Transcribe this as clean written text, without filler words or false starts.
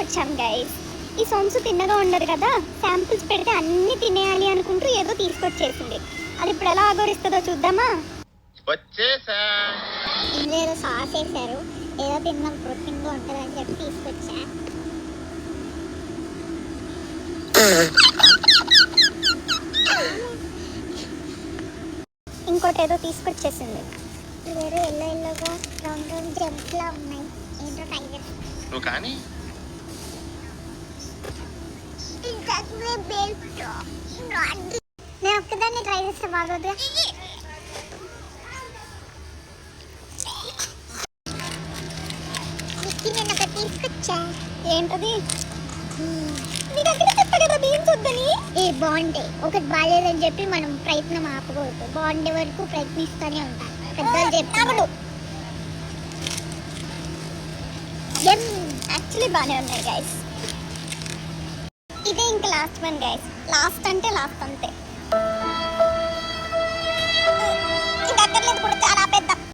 తీసుకొచ్చాం గైస్. ఈ సొంసు తిన్నగా ఉండదు కదా, శాంపుల్స్ పెడితే అన్ని తినేయాలి అనుకుంటూ ఏదో తీసుకొచ్చేసింది. అది ఇప్పుడు ఎలా ఆగోరిస్తుందో చూద్దామా. ఇందులో ఏదో సాస్ వేసారు, ఏదో తిన్నాం ప్రోటీన్గా ఉంటుంది అని చెప్పి తీసుకొచ్చా. ఇంకోటి ఏదో తీసుకొచ్చేసింది. ఇదేదో ఎల్లో ఎల్లోగా రౌండ్ రౌండ్ జంప్స్ లా ఉన్నాయి. ఏంటో టైగర్ నువ్వు కానీ నేను ఒక్కదాన్ని ట్రై చేస్తే బాగోదు. నేను ఒకటి తీసుకొచ్చా. ఏంటది? బాగుంటాయి. ఒకటి బాగాలేదని చెప్పి మనం ప్రయత్నం ఆపకూడదు. బాగుండే వరకు ప్రయత్నిస్తూనే ఉంటాం. పెద్దలు చెప్తాడు. యాక్చువల్లీ బాగానే ఉన్నాయి గైస్. ఇదే ఇంకా లాస్ట్ వన్ గైస్. లాస్ట్ అంటే లాస్ట్ అంతే.